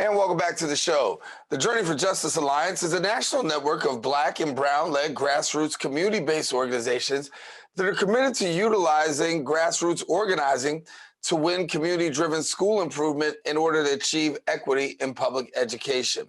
And welcome back to the show. The Journey for Justice Alliance is a national network of Black and Brown-led grassroots community-based organizations that are committed to utilizing grassroots organizing to win community-driven school improvement in order to achieve equity in public education.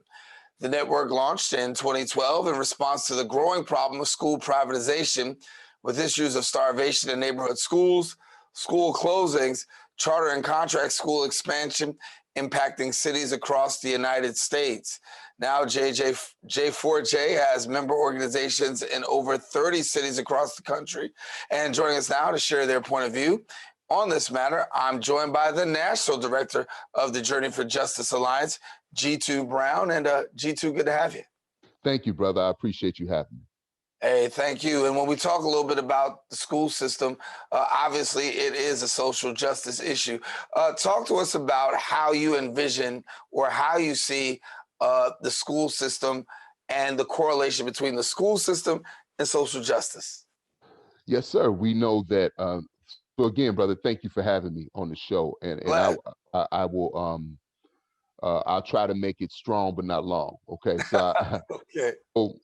The network launched in 2012 in response to the growing problem of school privatization, with issues of starvation in neighborhood schools, school closings, charter and contract school expansion impacting cities across the United States. Now, J4J has member organizations in over 30 cities across the country. And joining us now to share their point of view on this matter, I'm joined by the National Director of the Journey for Justice Alliance, Jitu Brown. And Jitu, good to have you. Thank you, brother. I appreciate you having me. Hey, thank you. And when we talk a little bit about the school system, obviously it is a social justice issue. Talk to us about how you envision or how you see the school system and the correlation between the school system and social justice. Yes, sir. We know that. So again, brother, thank you for having me on the show. And I will I'll try to make it strong but not long. Okay. So okay. So,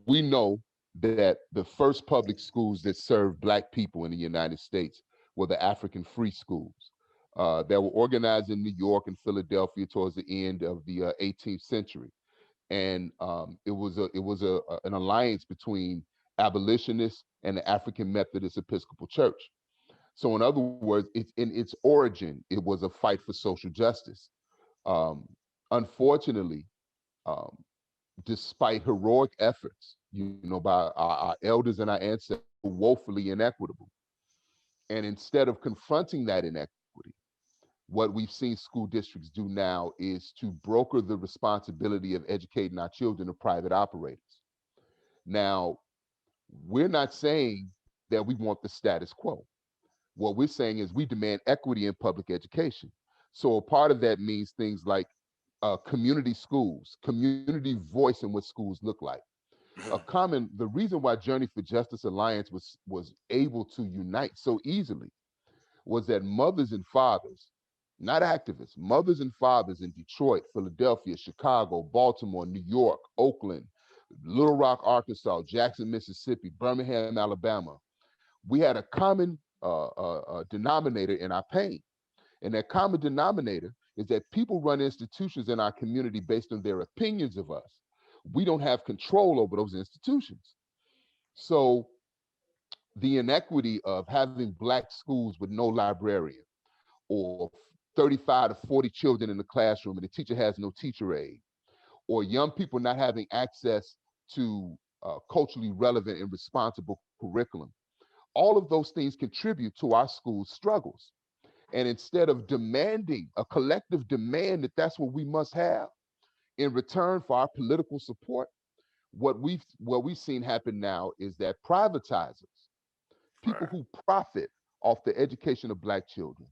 we know that the first public schools that served Black people in the United States were the African free schools that were organized in New York and Philadelphia towards the end of the 18th century. And it was an alliance between abolitionists and the African Methodist Episcopal Church. So in other words, in its origin, it was a fight for social justice. Unfortunately, despite heroic efforts, by our elders and our ancestors, woefully inequitable. And instead of confronting that inequity, what we've seen school districts do now is to broker the responsibility of educating our children to private operators. Now, we're not saying that we want the status quo. What we're saying is we demand equity in public education. So a part of that means things like community schools, community voice in what schools look like. The reason why Journey for Justice Alliance was able to unite so easily was that mothers and fathers, not activists, mothers and fathers in Detroit, Philadelphia, Chicago, Baltimore, New York, Oakland, Little Rock, Arkansas, Jackson, Mississippi, Birmingham, Alabama, we had a common denominator in our pain. And that common denominator is that people run institutions in our community based on their opinions of us. We don't have control over those institutions. So the inequity of having Black schools with no librarian, or 35 to 40 children in the classroom and the teacher has no teacher aide, or young people not having access to culturally relevant and responsible curriculum, all of those things contribute to our school struggles. And instead of demanding a collective demand that that's what we must have in return for our political support, what we've seen happen now is that privatizers, people who profit off the education of Black children,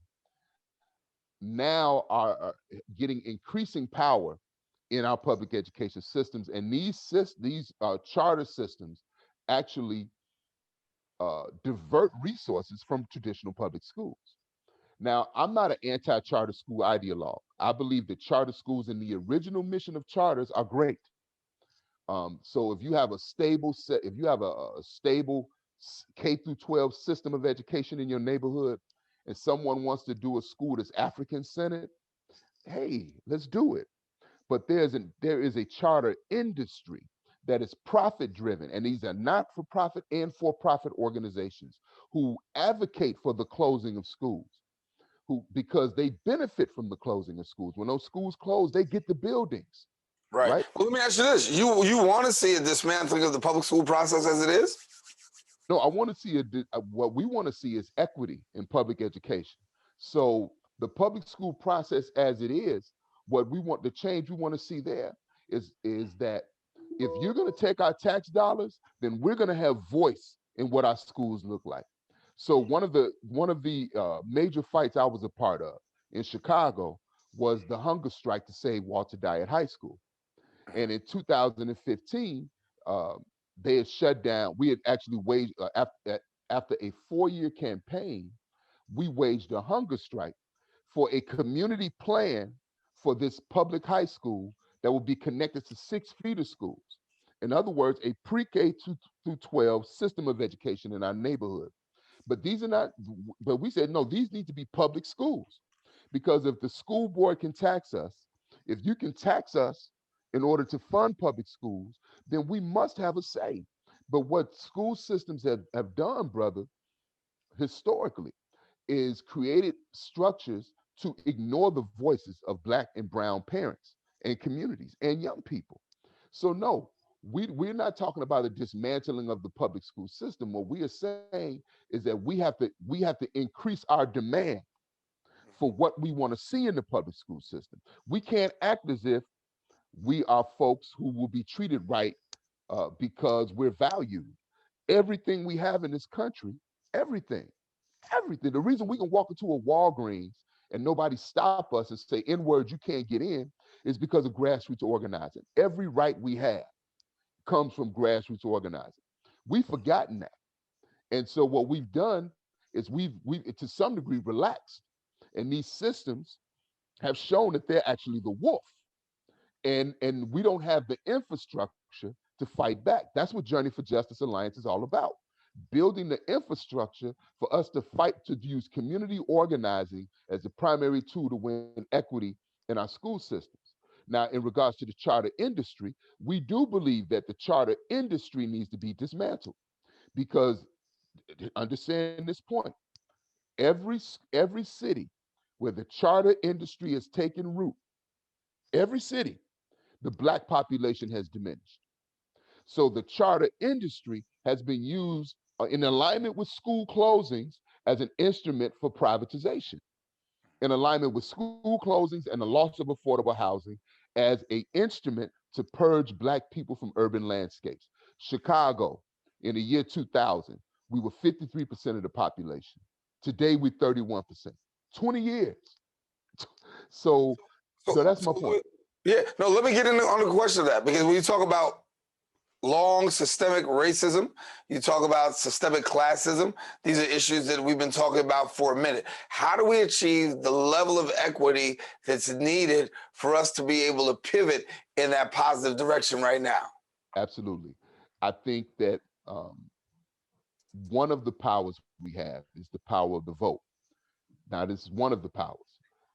now are getting increasing power in our public education systems. And these charter systems actually divert resources from traditional public schools. Now, I'm not an anti-charter school ideologue. I believe that charter schools and the original mission of charters are great. So if you have a stable stable K through 12 system of education in your neighborhood, and someone wants to do a school that's African-centered, hey, let's do it. But there is a charter industry that is profit-driven, and these are not-for-profit and for-profit organizations who advocate for the closing of schools, because they benefit from the closing of schools. When those schools close, they get the buildings. Right. Well, let me ask you this: you want to see a dismantling of the public school process as it is? No, I want to see what we want to see is equity in public education. So the public school process as it is, the change we want to see there is that if you're going to take our tax dollars, then we're going to have voice in what our schools look like. So one of the major fights I was a part of in Chicago was the hunger strike to save Walter Dyett High School. And in 2015, they had shut down. We had actually waged, after a 4-year campaign, we waged a hunger strike for a community plan for this public high school that will be connected to 6 feeder schools. In other words, a pre-K through 12 system of education in our neighborhood. But these are not, but we said, no, these need to be public schools. Because if the school board can tax us, if you can tax us in order to fund public schools, then we must have a say. But what school systems have done, brother, historically, is created structures to ignore the voices of Black and brown parents and communities and young people. So no, we're not talking about a dismantling of the public school system. What we are saying is that we have to increase our demand for what we want to see in the public school system. We can't act as if we are folks who will be treated right because we're valued. Everything we have in this country, everything, everything. The reason we can walk into a Walgreens and nobody stop us and say, N words, you can't get in, is because of grassroots organizing. Every right we have comes from grassroots organizing. We've forgotten that. And so what we've done is we've to some degree relaxed. And these systems have shown that they're actually the wolf. And we don't have the infrastructure to fight back. That's what Journey for Justice Alliance is all about. Building the infrastructure for us to fight, to use community organizing as the primary tool to win equity in our school systems. Now, in regards to the charter industry, we do believe that the charter industry needs to be dismantled because, understand this point, every city where the charter industry has taken root, every city, the Black population has diminished. So the charter industry has been used in alignment with school closings as an instrument for privatization, in alignment with school closings and the loss of affordable housing as an instrument to purge Black people from urban landscapes. Chicago, in the year 2000, we were 53% of the population. Today, we're 31%. 20 years. So, so So, that's my point. yeah, no, let me get into on the question of that because when you talk about long systemic racism, you talk about systemic classism. These are issues that we've been talking about for a minute. How do we achieve the level of equity that's needed for us to be able to pivot in that positive direction right now? Absolutely. I think that one of the powers we have is the power of the vote. Now, this is one of the powers.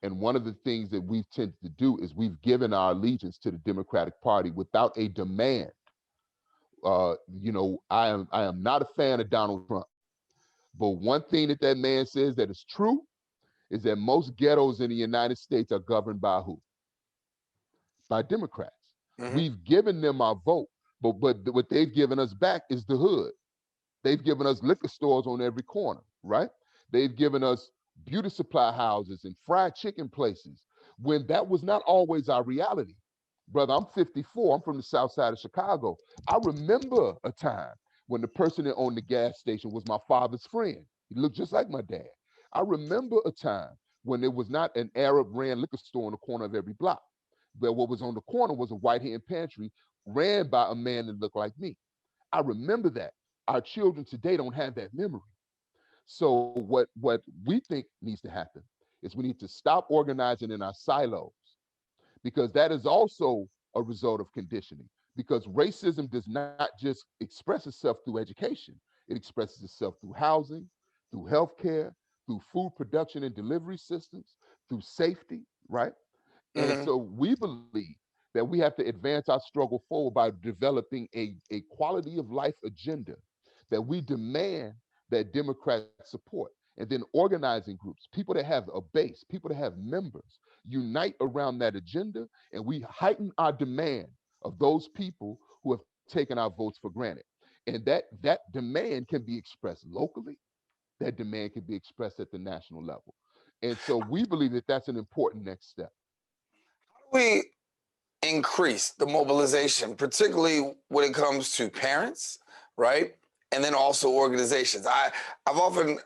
And one of the things that we've tended to do is we've given our allegiance to the Democratic Party without a demand. I am not a fan of Donald Trump, but one thing that man says that is true is that most ghettos in the United States are governed by who? By Democrats. Mm-hmm. We've given them our vote, but what they've given us back is the hood. They've given us liquor stores on every corner, right? They've given us beauty supply houses and fried chicken places when that was not always our reality. Brother, I'm 54. I'm from the south side of Chicago. I remember a time when the person that owned the gas station was my father's friend. He looked just like my dad. I remember a time when there was not an Arab ran liquor store on the corner of every block. But what was on the corner was a white hand pantry ran by a man that looked like me. I remember that. Our children today don't have that memory. So what we think needs to happen is we need to stop organizing in our silos because that is also a result of conditioning. Because racism does not just express itself through education, it expresses itself through housing, through healthcare, through food production and delivery systems, through safety, right? And Mm-hmm. so we believe that we have to advance our struggle forward by developing a quality of life agenda that we demand that Democrats support. And then organizing groups, people that have a base, people that have members, unite around that agenda, and we heighten our demand of those people who have taken our votes for granted. And that demand can be expressed locally, that demand can be expressed at the national level. And so we believe that that's an important next step. We increase the mobilization, particularly when it comes to parents, right? And then also organizations. I've often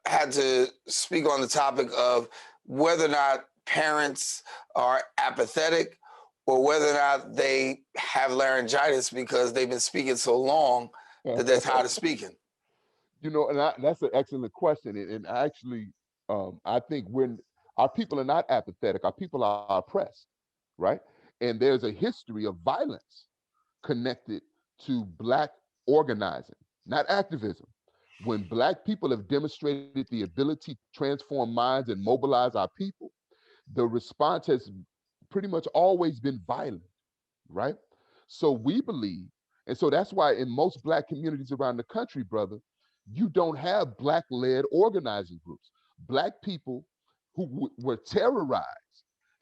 had to speak on the topic of whether or not parents are apathetic or whether or not they have laryngitis because they've been speaking so long that they're tired of speaking. That's an excellent question, and actually, I think Our people are not apathetic. Our people are oppressed, right? And there's a history of violence connected to Black organizing, not activism. When Black people have demonstrated the ability to transform minds and mobilize our people, the response has pretty much always been violent, right? So we believe, and so that's why in most Black communities around the country, brother, you don't have Black-led organizing groups. Black people who were terrorized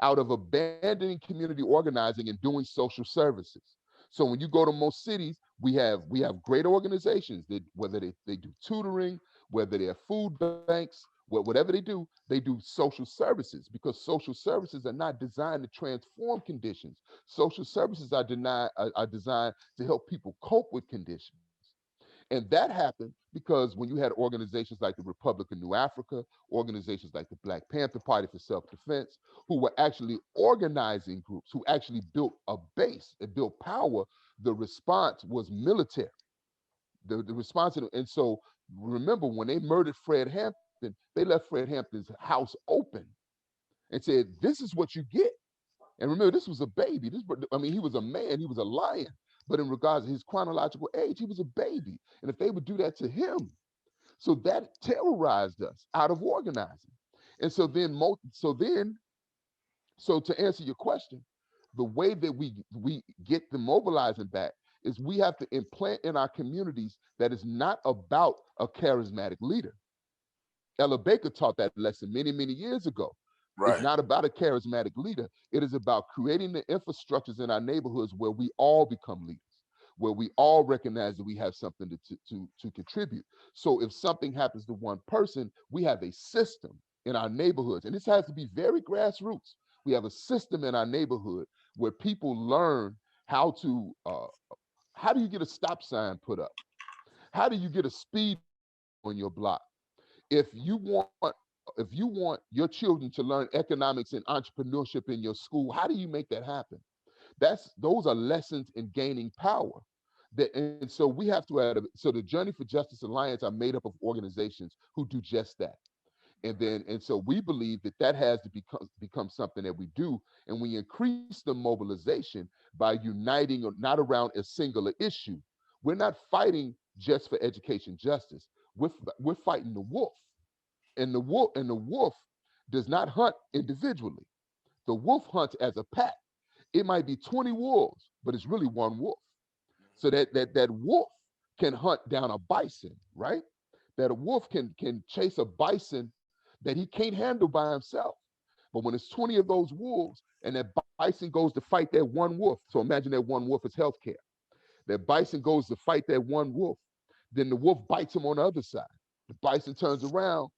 out of abandoning community organizing and doing social services. So when you go to most cities, we have great organizations that whether they do tutoring, whether they're food banks, whatever they do social services because social services are not designed to transform conditions. Social services are designed to help people cope with conditions. And that happened because when you had organizations like the Republic of New Africa, organizations like the Black Panther Party for Self-Defense, who were actually organizing groups, who actually built a base and built power, the response was military. The response, and so remember when they murdered Fred Hampton, they left Fred Hampton's house open and said, "This is what you get." And remember, this was a baby. I mean, he was a man, he was a lion. But in regards to his chronological age, he was a baby. And if they would do that to him, so that terrorized us out of organizing. And so to answer your question, the way that we get the mobilizing back is we have to implant in our communities that is not about a charismatic leader. Ella Baker taught that lesson many, many years ago. It's Right. not about a charismatic leader. It is about creating the infrastructures in our neighborhoods where we all become leaders, where we all recognize that we have something to contribute. So if something happens to one person, we have a system in our neighborhoods. And this has to be very grassroots. We have a system in our neighborhood where people learn how do you get a stop sign put up? How do you get a speed on your block? If you want if you want your children to learn economics and entrepreneurship in your school, how do you make that happen? Those are lessons in gaining power. And so we have to so the Journey for Justice Alliance are made up of organizations who do just that. And so we believe that that has to become something that we do, and we increase the mobilization by uniting not around a singular issue. We're not fighting just for education justice. We're fighting the wolf. And the wolf does not hunt individually. The wolf hunts as a pack. It might be 20 wolves, but it's really one wolf. So that wolf can hunt down a bison, right? That a wolf can chase a bison that he can't handle by himself. But when it's 20 of those wolves and that bison goes to fight that one wolf, so imagine that one wolf is healthcare. That bison goes to fight that one wolf, then the wolf bites him on the other side. The bison turns around,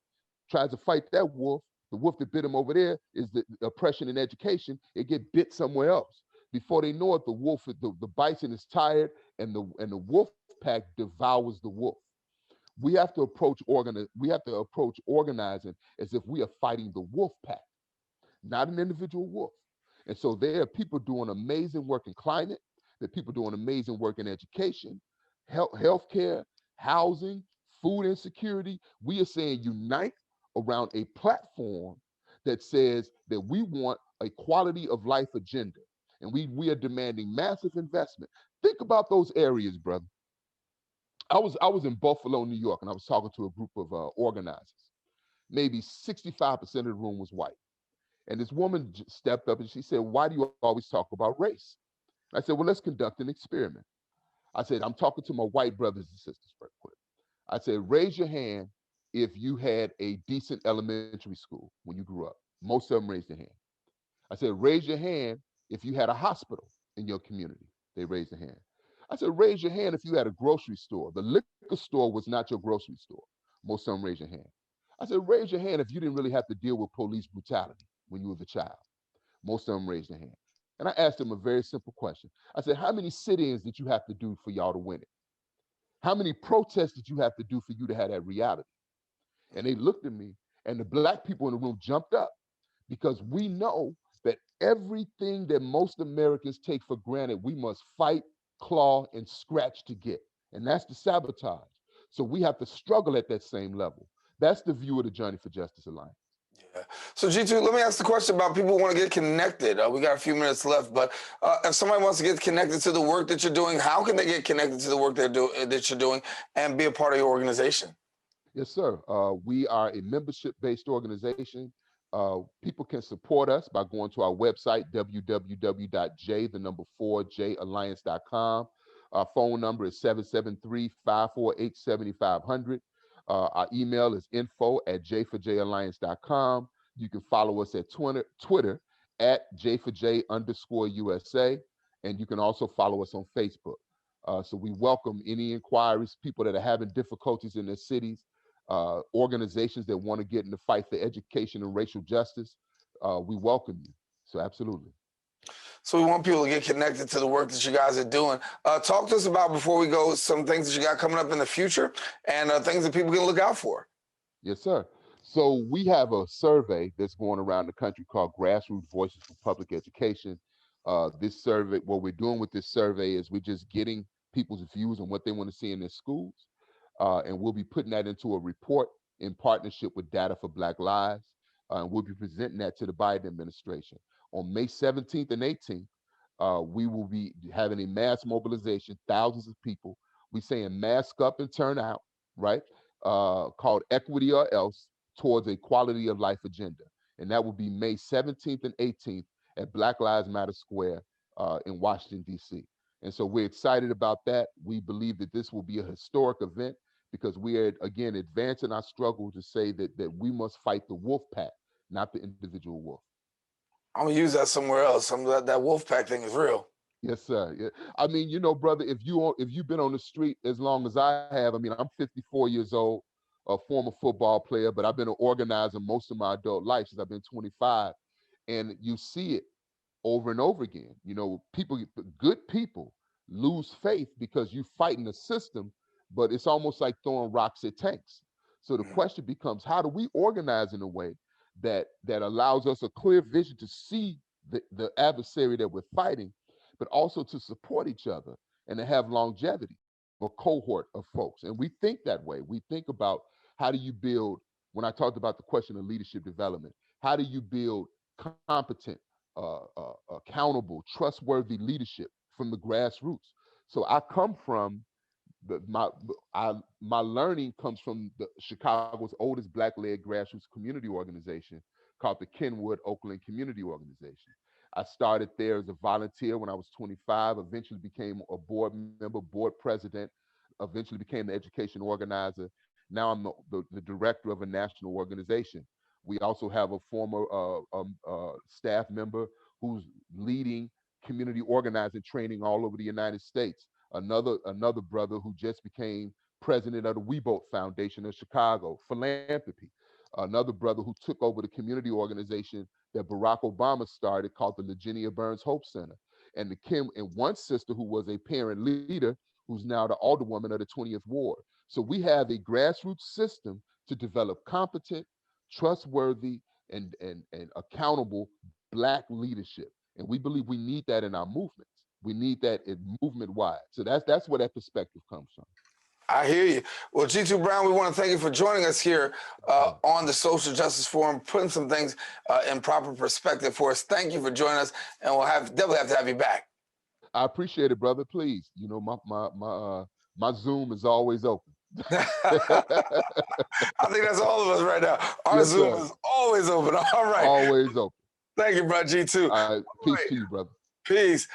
tries to fight that wolf. The wolf that bit him over there is the oppression in education. It get bit somewhere else. Before they know it, the bison is tired, and the wolf pack devours the wolf. We have to approach organizing as if we are fighting the wolf pack, not an individual wolf. And so there are people doing amazing work in climate. There are people doing amazing work in education, healthcare, housing, food insecurity. We are saying unite around a platform that says that we want a quality of life agenda. And we are demanding massive investment. Think about those areas, brother. I was in Buffalo, New York, and I was talking to a group of organizers. Maybe 65% of the room was white. And this woman stepped up and she said, "Why do you always talk about race?" I said, "Well, let's conduct an experiment." I said, "I'm talking to my white brothers and sisters right quick." I said, "Raise your hand if you had a decent elementary school when you grew up." Most of them raised their hand. I said, "Raise your hand if you had a hospital in your community." They raised their hand. I said, "Raise your hand if you had a grocery store. The liquor store was not your grocery store." Most of them raised your hand. I said, "Raise your hand if you didn't really have to deal with police brutality when you was a child." Most of them raised their hand. And I asked them a very simple question. I said, "How many sit-ins did you have to do for y'all to win it? How many protests did you have to do for you to have that reality?" And they looked at me, and the Black people in the room jumped up because we know that everything that most Americans take for granted, we must fight, claw, and scratch to get. And that's the sabotage. So we have to struggle at that same level. That's the view of the Journey for Justice Alliance. Yeah. So Jitu, let me ask the question about people who want to get connected. We got a few minutes left, but if somebody wants to get connected to the work that you're doing, how can they get connected to the work that you're doing and be a part of your organization? Yes, sir. We are a membership-based organization. People can support us by going to our website, www.j, the number 4jalliance.com. Our phone number is 773-548-7500. Our email is info@j4jalliance.com. You can follow us at Twitter at j4j_USA, and you can also follow us on Facebook. So we welcome any inquiries, people that are having difficulties in their cities, organizations that want to get in the fight for education and racial justice. We welcome you. So absolutely. So we want people to get connected to the work that you guys are doing. Talk to us about, before we go, some things that you got coming up in the future and things that people can look out for. Yes, sir. So we have a survey that's going around the country called Grassroots Voices for Public Education. This survey, what we're doing with this survey is we're just getting people's views on what they want to see in their schools. And we'll be putting that into a report in partnership with Data for Black Lives. And we'll be presenting that to the Biden administration. On May 17th and 18th, we will be having a mass mobilization, thousands of people. We saying mask up and turn out, right? Called Equity or Else, towards a quality of life agenda. And that will be May 17th and 18th at Black Lives Matter Square in Washington, D.C. And so we're excited about that. We believe that this will be a historic event because we are, again, advancing our struggle to say that we must fight the wolf pack, not the individual wolf. I'm going to use that somewhere else. That wolf pack thing is real. Yes, sir. Yeah. I mean, brother, if you've been on the street as long as I have, I mean, I'm 54 years old, a former football player, but I've been an organizer most of my adult life since I've been 25. And you see it over and over again. Good people lose faith because you fight in the system, but it's almost like throwing rocks at tanks. So the question becomes, how do we organize in a way that allows us a clear vision to see the adversary that we're fighting, but also to support each other and to have longevity, a cohort of folks. And we think that way. We think about, how do you build, when I talked about the question of leadership development, how do you build competent, accountable, trustworthy leadership from the grassroots? So I come from my learning comes from Chicago's oldest Black-led grassroots community organization called the Kenwood Oakland Community Organization. I started there as a volunteer when I was 25, eventually became a board member, board president, eventually became the education organizer. Now I'm the director of a national organization. We also have a former staff member who's leading community organizing training all over the United States. Another brother who just became president of the We Boat Foundation of Chicago, philanthropy. Another brother who took over the community organization that Barack Obama started called the Virginia Burns Hope Center. And one sister who was a parent leader who's now the alderwoman of the 20th Ward. So we have a grassroots system to develop competent, trustworthy, and accountable Black leadership. And we believe we need that in our movements. We need that movement wide. So that's where that perspective comes from. I hear you. Well, Jitu Brown, we want to thank you for joining us here on the Social Justice Forum, putting some things in proper perspective for us. Thank you for joining us, and we'll definitely have to have you back. I appreciate it, brother. Please, my Zoom is always open. I think that's all of us right now. Our Yes, Zoom sir. is always open. All right. Always open. Thank you, bro, Jitu. Peace to you, brother. Peace.